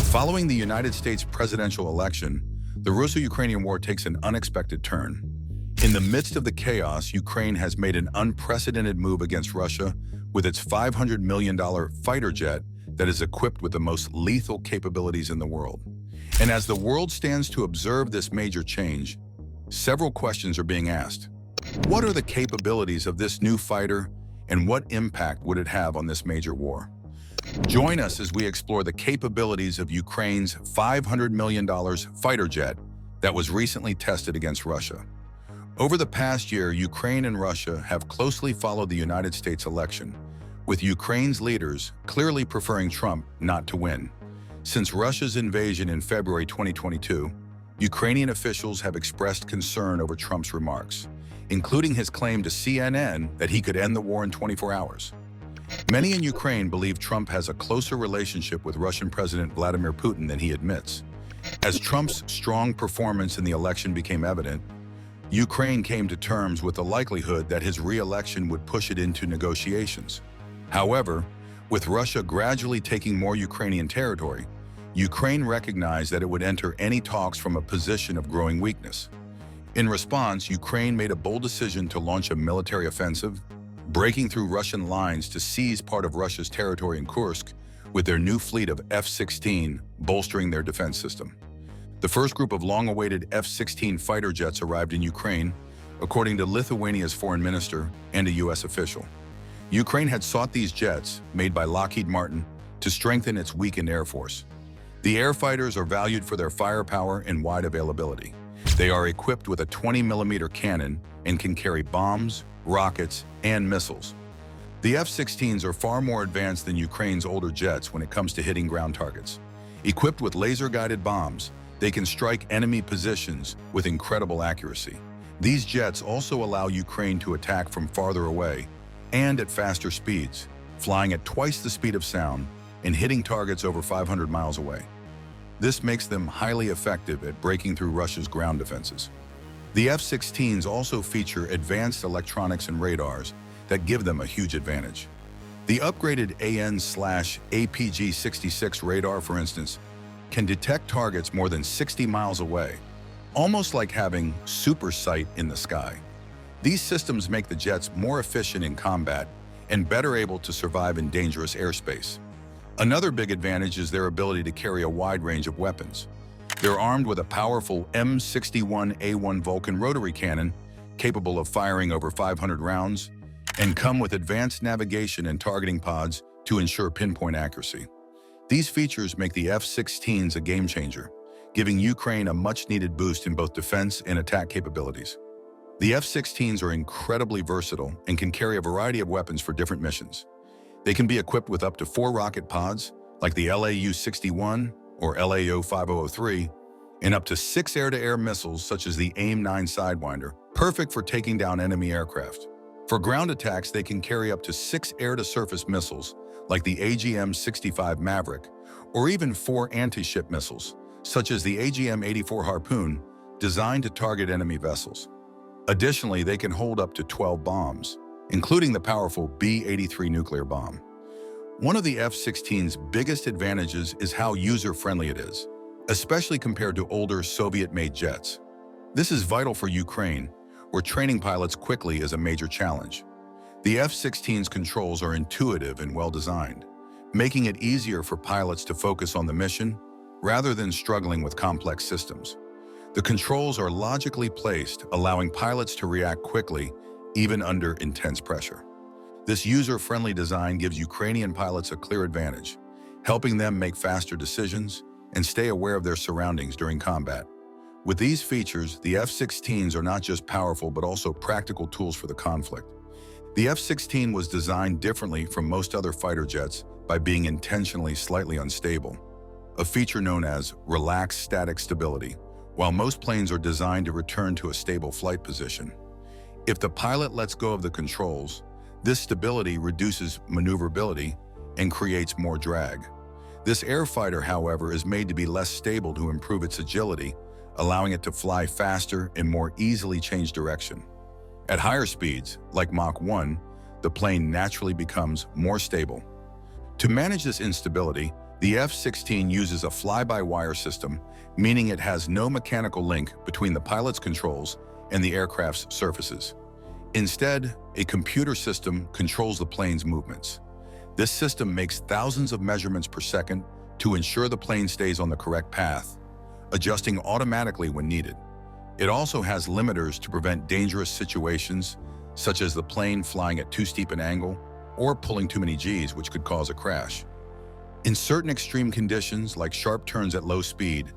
Following the United States presidential election, the Russo-Ukrainian war takes an unexpected turn. In the midst of the chaos, Ukraine has made an unprecedented move against Russia with its $500 million fighter jet that is equipped with the most lethal capabilities in the world. And as the world stands to observe this major change, several questions are being asked. What are the capabilities of this new fighter, and what impact would it have on this major war? Join us as we explore the capabilities of Ukraine's $500 million fighter jet that was recently tested against Russia. Over the past year, Ukraine and Russia have closely followed the United States election, with Ukraine's leaders clearly preferring Trump not to win. Since Russia's invasion in February 2022, Ukrainian officials have expressed concern over Trump's remarks, including his claim to CNN that he could end the war in 24 hours. Many in Ukraine believe Trump has a closer relationship with Russian President Vladimir Putin than he admits. As Trump's strong performance in the election became evident, Ukraine came to terms with the likelihood that his re-election would push it into negotiations. However, with Russia gradually taking more Ukrainian territory, Ukraine recognized that it would enter any talks from a position of growing weakness. In response, Ukraine made a bold decision to launch a military offensive, breaking through Russian lines to seize part of Russia's territory in Kursk with their new fleet of F-16 bolstering their defense system. The first group of long-awaited F-16 fighter jets arrived in Ukraine, according to Lithuania's foreign minister and a U.S. official. Ukraine had sought these jets, made by Lockheed Martin, to strengthen its weakened air force. The air fighters are valued for their firepower and wide availability. They are equipped with a 20mm cannon and can carry bombs, rockets, and missiles. The F-16s are far more advanced than Ukraine's older jets when it comes to hitting ground targets. Equipped with laser-guided bombs, they can strike enemy positions with incredible accuracy. These jets also allow Ukraine to attack from farther away and at faster speeds, flying at twice the speed of sound and hitting targets over 500 miles away. This makes them highly effective at breaking through Russia's ground defenses. The F-16s also feature advanced electronics and radars that give them a huge advantage. The upgraded AN/APG-66 radar, for instance, can detect targets more than 60 miles away, almost like having super sight in the sky. These systems make the jets more efficient in combat and better able to survive in dangerous airspace. Another big advantage is their ability to carry a wide range of weapons. They're armed with a powerful M61A1 Vulcan rotary cannon, capable of firing over 500 rounds, and come with advanced navigation and targeting pods to ensure pinpoint accuracy. These features make the F-16s a game-changer, giving Ukraine a much-needed boost in both defense and attack capabilities. The F-16s are incredibly versatile and can carry a variety of weapons for different missions. They can be equipped with up to 4 rocket pods, like the LAU-61 or LAO-5003, and up to 6 air-to-air missiles such as the AIM-9 Sidewinder, perfect for taking down enemy aircraft. For ground attacks, they can carry up to 6 air-to-surface missiles, like the AGM-65 Maverick, or even 4 anti-ship missiles, such as the AGM-84 Harpoon, designed to target enemy vessels. Additionally, they can hold up to 12 bombs, including the powerful B-83 nuclear bomb. One of the F-16's biggest advantages is how user-friendly it is, especially compared to older Soviet-made jets. This is vital for Ukraine, where training pilots quickly is a major challenge. The F-16's controls are intuitive and well-designed, making it easier for pilots to focus on the mission rather than struggling with complex systems. The controls are logically placed, allowing pilots to react quickly, even under intense pressure. This user-friendly design gives Ukrainian pilots a clear advantage, helping them make faster decisions and stay aware of their surroundings during combat. With these features, the F-16s are not just powerful but also practical tools for the conflict. The F-16 was designed differently from most other fighter jets by being intentionally slightly unstable, a feature known as relaxed static stability, while most planes are designed to return to a stable flight position. If the pilot lets go of the controls, this stability reduces maneuverability and creates more drag. This air fighter, however, is made to be less stable to improve its agility, allowing it to fly faster and more easily change direction. At higher speeds, like Mach 1, the plane naturally becomes more stable. To manage this instability, The F-16 uses a fly-by-wire system, meaning it has no mechanical link between the pilot's controls and the aircraft's surfaces. Instead, a computer system controls the plane's movements. This system makes thousands of measurements per second to ensure the plane stays on the correct path, adjusting automatically when needed. It also has limiters to prevent dangerous situations, such as the plane flying at too steep an angle or pulling too many Gs, which could cause a crash. In certain extreme conditions, like sharp turns at low speed,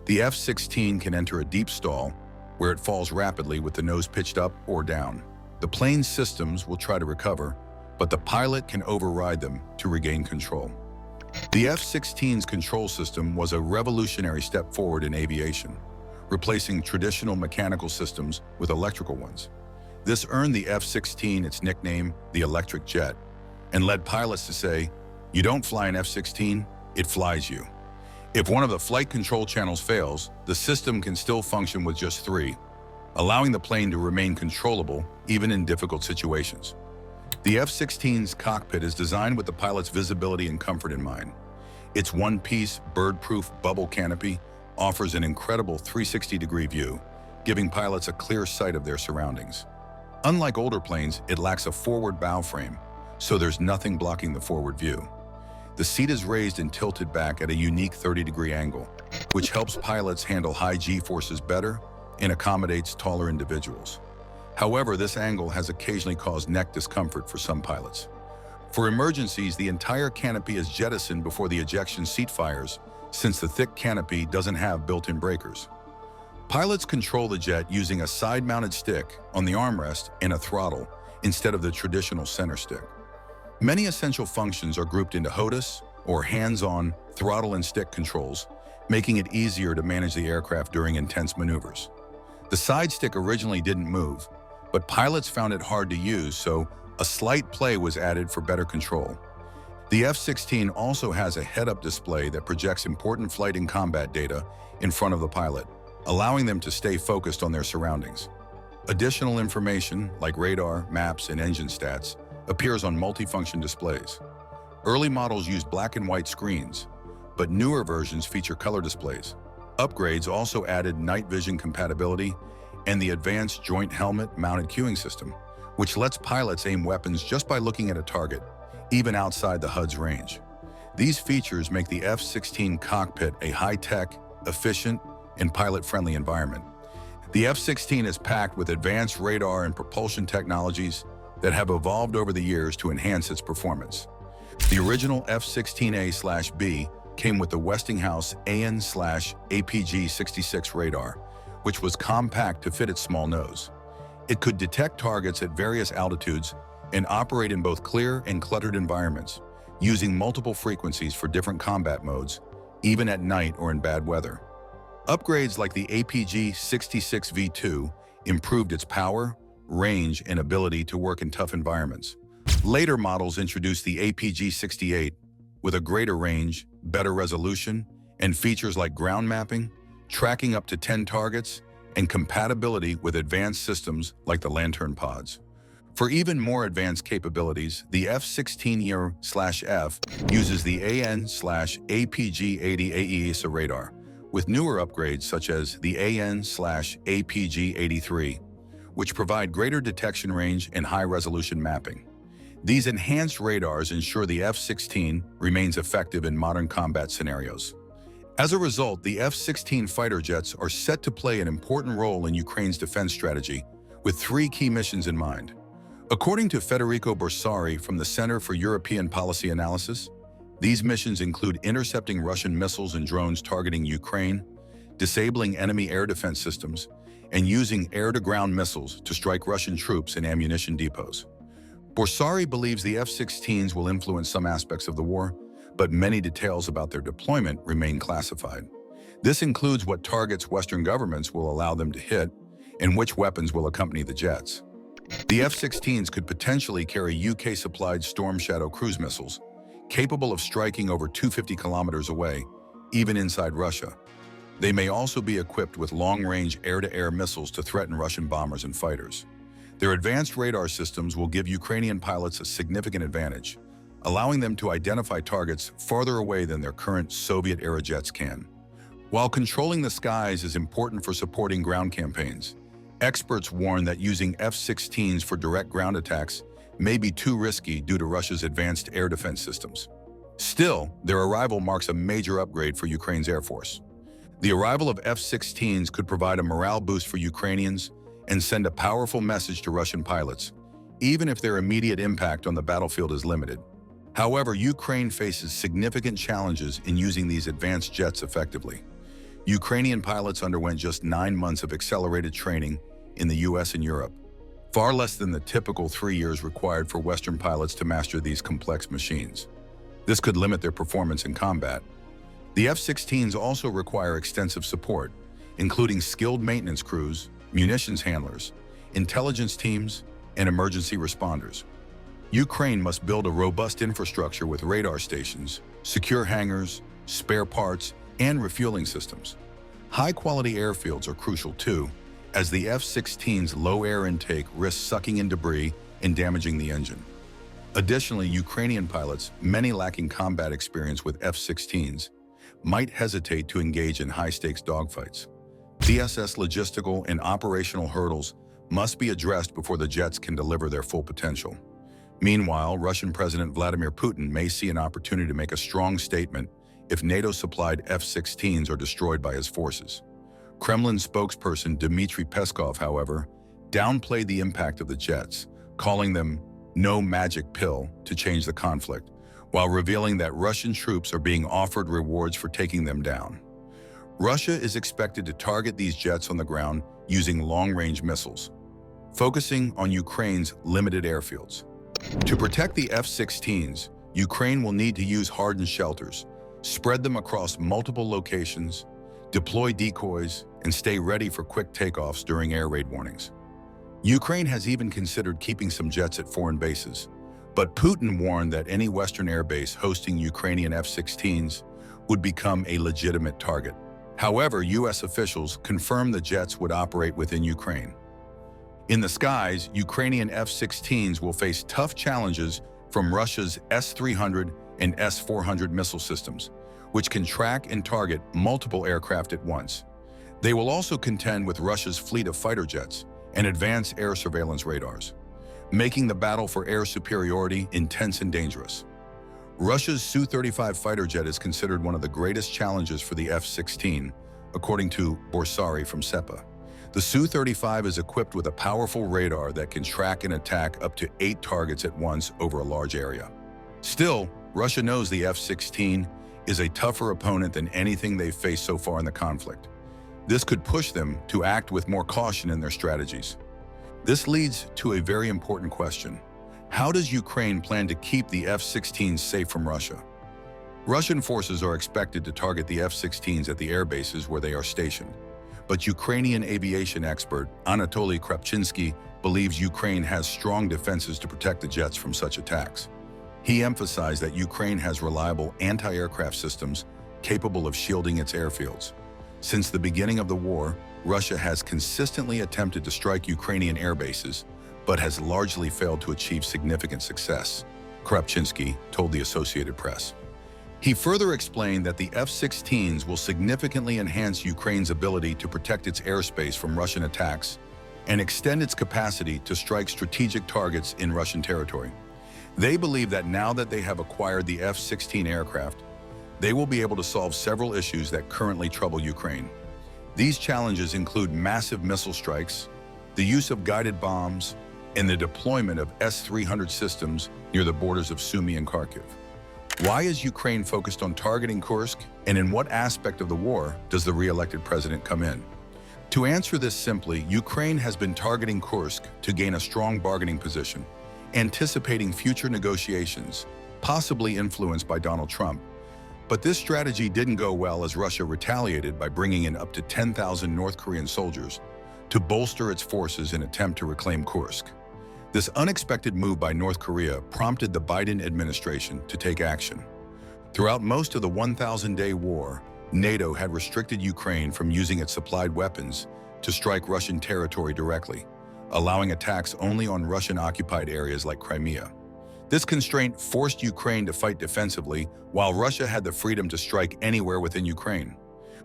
the F-16 can enter a deep stall where it falls rapidly with the nose pitched up or down. The plane's systems will try to recover, but the pilot can override them to regain control. The F-16's control system was a revolutionary step forward in aviation, replacing traditional mechanical systems with electrical ones. This earned the F-16 its nickname, the electric jet, and led pilots to say, "You don't fly an F-16, it flies you." If one of the flight control channels fails, the system can still function with just three, allowing the plane to remain controllable even in difficult situations. The F-16's cockpit is designed with the pilot's visibility and comfort in mind. Its one-piece, bird-proof bubble canopy offers an incredible 360-degree view, giving pilots a clear sight of their surroundings. Unlike older planes, it lacks a forward bow frame, so there's nothing blocking the forward view. The seat is raised and tilted back at a unique 30-degree angle, which helps pilots handle high G-forces better and accommodates taller individuals. However, this angle has occasionally caused neck discomfort for some pilots. For emergencies, the entire canopy is jettisoned before the ejection seat fires, since the thick canopy doesn't have built-in breakers. Pilots control the jet using a side-mounted stick on the armrest and a throttle instead of the traditional center stick. Many essential functions are grouped into HOTAS, or hands-on throttle and stick controls, making it easier to manage the aircraft during intense maneuvers. The side stick originally didn't move, but pilots found it hard to use, so a slight play was added for better control. The F-16 also has a head-up display that projects important flight and combat data in front of the pilot, allowing them to stay focused on their surroundings. Additional information, like radar, maps, and engine stats, appears on multifunction displays. Early models used black and white screens, but newer versions feature color displays. Upgrades also added night vision compatibility and the advanced joint helmet-mounted cueing system, which lets pilots aim weapons just by looking at a target, even outside the HUD's range. These features make the F-16 cockpit a high-tech, efficient, and pilot-friendly environment. The F-16 is packed with advanced radar and propulsion technologies that have evolved over the years to enhance its performance. The original F-16A/B came with the Westinghouse AN/APG-66 radar, which was compact to fit its small nose. It could detect targets at various altitudes and operate in both clear and cluttered environments, using multiple frequencies for different combat modes, even at night or in bad weather. Upgrades like the APG-66V2 improved its power, range, and ability to work in tough environments. Later models introduced the APG-68 with a greater range, better resolution, and features like ground mapping, tracking up to 10 targets, and compatibility with advanced systems like the Lantern pods. For even more advanced capabilities, the F-16E/F uses the AN/APG-80 AESA radar, with newer upgrades such as the AN/APG-83, which provide greater detection range and high-resolution mapping. These enhanced radars ensure the F-16 remains effective in modern combat scenarios. As a result, the F-16 fighter jets are set to play an important role in Ukraine's defense strategy, with three key missions in mind. According to Federico Borsari from the Center for European Policy Analysis, these missions include intercepting Russian missiles and drones targeting Ukraine, disabling enemy air defense systems, and using air-to-ground missiles to strike Russian troops and ammunition depots. Borsari believes the F-16s will influence some aspects of the war, but many details about their deployment remain classified. This includes what targets Western governments will allow them to hit and which weapons will accompany the jets. The F-16s could potentially carry UK-supplied Storm Shadow cruise missiles, capable of striking over 250 kilometers away, even inside Russia. They may also be equipped with long-range air-to-air missiles to threaten Russian bombers and fighters. Their advanced radar systems will give Ukrainian pilots a significant advantage, allowing them to identify targets farther away than their current Soviet-era jets can. While controlling the skies is important for supporting ground campaigns, experts warn that using F-16s for direct ground attacks may be too risky due to Russia's advanced air defense systems. Still, their arrival marks a major upgrade for Ukraine's Air Force. The arrival of F-16s could provide a morale boost for Ukrainians and send a powerful message to Russian pilots, even if their immediate impact on the battlefield is limited. However, Ukraine faces significant challenges in using these advanced jets effectively. Ukrainian pilots underwent just 9 months of accelerated training in the US and Europe, far less than the typical 3 years required for Western pilots to master these complex machines. This could limit their performance in combat. The F-16s also require extensive support, including skilled maintenance crews, munitions handlers, intelligence teams, and emergency responders. Ukraine must build a robust infrastructure with radar stations, secure hangars, spare parts, and refueling systems. High-quality airfields are crucial too, as the F-16's low air intake risks sucking in debris and damaging the engine. Additionally, Ukrainian pilots, many lacking combat experience with F-16s, might hesitate to engage in high-stakes dogfights. DSS logistical and operational hurdles must be addressed before the jets can deliver their full potential. Meanwhile, Russian President Vladimir Putin may see an opportunity to make a strong statement if NATO-supplied F-16s are destroyed by his forces. Kremlin spokesperson Dmitry Peskov, however, downplayed the impact of the jets, calling them no magic pill to change the conflict, while revealing that Russian troops are being offered rewards for taking them down. Russia is expected to target these jets on the ground using long-range missiles, focusing on Ukraine's limited airfields. To protect the F-16s, Ukraine will need to use hardened shelters, spread them across multiple locations, deploy decoys, and stay ready for quick takeoffs during air raid warnings. Ukraine has even considered keeping some jets at foreign bases, but Putin warned that any Western airbase hosting Ukrainian F-16s would become a legitimate target. However, U.S. officials confirmed the jets would operate within Ukraine. In the skies, Ukrainian F-16s will face tough challenges from Russia's S-300 and S-400 missile systems, which can track and target multiple aircraft at once. They will also contend with Russia's fleet of fighter jets and advanced air surveillance radars, making the battle for air superiority intense and dangerous. Russia's Su-35 fighter jet is considered one of the greatest challenges for the F-16, according to Borsari from SEPA. The Su-35 is equipped with a powerful radar that can track and attack up to 8 targets at once over a large area. Still, Russia knows the F-16 is a tougher opponent than anything they've faced so far in the conflict. This could push them to act with more caution in their strategies. This leads to a very important question. How does Ukraine plan to keep the F-16s safe from Russia? Russian forces are expected to target the F-16s at the air bases where they are stationed. But Ukrainian aviation expert Anatoly Krapchinsky believes Ukraine has strong defenses to protect the jets from such attacks. He emphasized that Ukraine has reliable anti-aircraft systems capable of shielding its airfields. Since the beginning of the war, Russia has consistently attempted to strike Ukrainian air bases, but has largely failed to achieve significant success, Krapchinsky told the Associated Press. He further explained that the F-16s will significantly enhance Ukraine's ability to protect its airspace from Russian attacks and extend its capacity to strike strategic targets in Russian territory. They believe that now that they have acquired the F-16 aircraft, they will be able to solve several issues that currently trouble Ukraine. These challenges include massive missile strikes, the use of guided bombs, and the deployment of S-300 systems near the borders of Sumy and Kharkiv. Why is Ukraine focused on targeting Kursk, and in what aspect of the war does the re-elected president come in? To answer this simply, Ukraine has been targeting Kursk to gain a strong bargaining position, anticipating future negotiations, possibly influenced by Donald Trump. But this strategy didn't go well as Russia retaliated by bringing in up to 10,000 North Korean soldiers to bolster its forces in an attempt to reclaim Kursk. This unexpected move by North Korea prompted the Biden administration to take action. Throughout most of the 1,000-day war, NATO had restricted Ukraine from using its supplied weapons to strike Russian territory directly, allowing attacks only on Russian-occupied areas like Crimea. This constraint forced Ukraine to fight defensively, while Russia had the freedom to strike anywhere within Ukraine.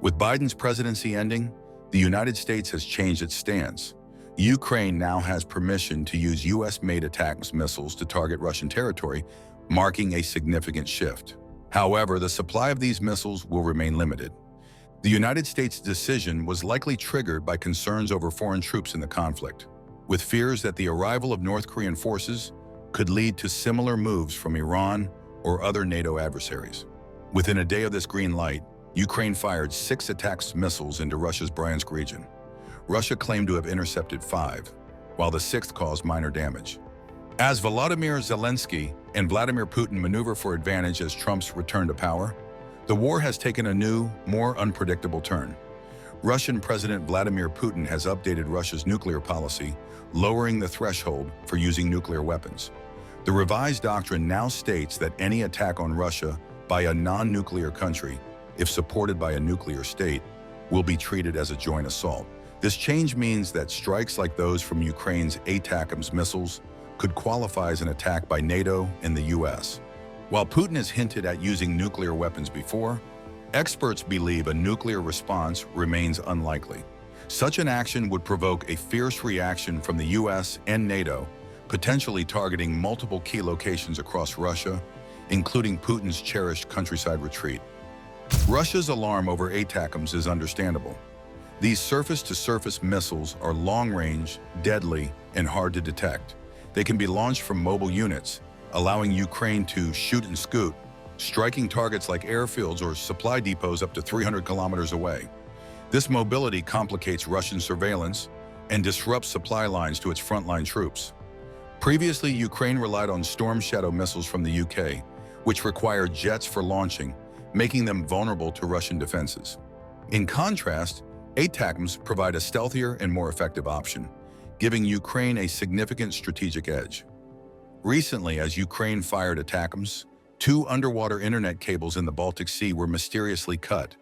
With Biden's presidency ending, the United States has changed its stance. Ukraine now has permission to use US-made ATACMS missiles to target Russian territory, marking a significant shift. However, the supply of these missiles will remain limited. The United States' decision was likely triggered by concerns over foreign troops in the conflict, with fears that the arrival of North Korean forces could lead to similar moves from Iran or other NATO adversaries. Within a day of this green light, Ukraine fired 6 ATACMS missiles into Russia's Bryansk region. Russia claimed to have intercepted 5, while the 6th caused minor damage. As Volodymyr Zelensky and Vladimir Putin maneuver for advantage as Trump's return to power, the war has taken a new, more unpredictable turn. Russian President Vladimir Putin has updated Russia's nuclear policy, lowering the threshold for using nuclear weapons. The revised doctrine now states that any attack on Russia by a non-nuclear country, if supported by a nuclear state, will be treated as a joint assault. This change means that strikes like those from Ukraine's ATACMS missiles could qualify as an attack by NATO and the US. While Putin has hinted at using nuclear weapons before, experts believe a nuclear response remains unlikely. Such an action would provoke a fierce reaction from the US and NATO, potentially targeting multiple key locations across Russia, including Putin's cherished countryside retreat. Russia's alarm over ATACMS is understandable. These surface-to-surface missiles are long-range, deadly, and hard to detect. They can be launched from mobile units, allowing Ukraine to shoot and scoot, striking targets like airfields or supply depots up to 300 kilometers away. This mobility complicates Russian surveillance and disrupts supply lines to its frontline troops. Previously, Ukraine relied on Storm Shadow missiles from the UK, which required jets for launching, making them vulnerable to Russian defenses. In contrast, ATACMS provide a stealthier and more effective option, giving Ukraine a significant strategic edge. Recently, as Ukraine fired ATACMS, 2 underwater internet cables in the Baltic Sea were mysteriously cut,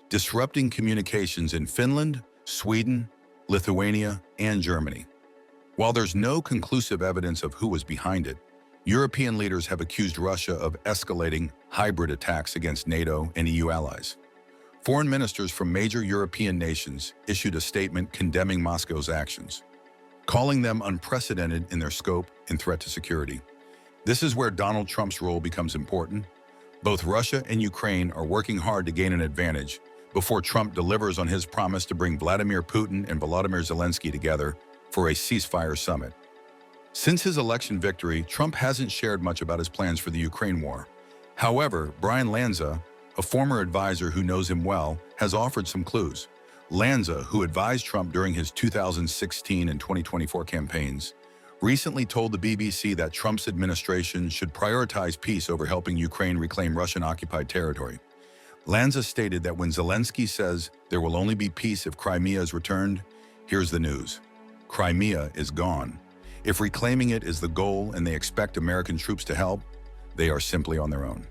disrupting communications in Finland, Sweden, Lithuania, and Germany. While there's no conclusive evidence of who was behind it, European leaders have accused Russia of escalating hybrid attacks against NATO and EU allies. Foreign ministers from major European nations issued a statement condemning Moscow's actions, calling them unprecedented in their scope and threat to security. This is where Donald Trump's role becomes important. Both Russia and Ukraine are working hard to gain an advantage before Trump delivers on his promise to bring Vladimir Putin and Volodymyr Zelensky together for a ceasefire summit. Since his election victory, Trump hasn't shared much about his plans for the Ukraine war. However, Brian Lanza, a former advisor who knows him well, has offered some clues. Lanza, who advised Trump during his 2016 and 2024 campaigns, recently told the BBC that Trump's administration should prioritize peace over helping Ukraine reclaim Russian-occupied territory. Lanza stated that when Zelensky says there will only be peace if Crimea is returned, here's the news: Crimea is gone. If reclaiming it is the goal and they expect American troops to help, they are simply on their own.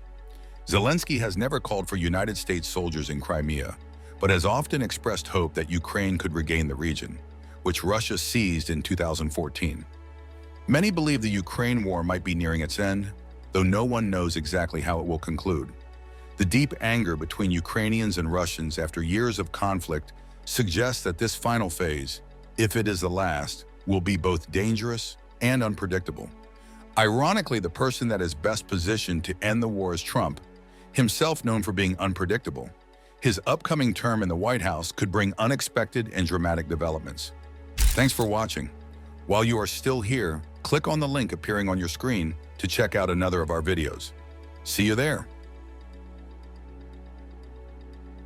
Zelensky has never called for United States soldiers in Crimea, but has often expressed hope that Ukraine could regain the region, which Russia seized in 2014. Many believe the Ukraine war might be nearing its end, though no one knows exactly how it will conclude. The deep anger between Ukrainians and Russians after years of conflict suggests that this final phase, if it is the last, will be both dangerous and unpredictable. Ironically, the person that is best positioned to end the war is Trump, himself known for being unpredictable. His upcoming term in the White House could bring unexpected and dramatic developments. Thanks for watching. While you are still here, click on the link appearing on your screen to check out another of our videos. See you there.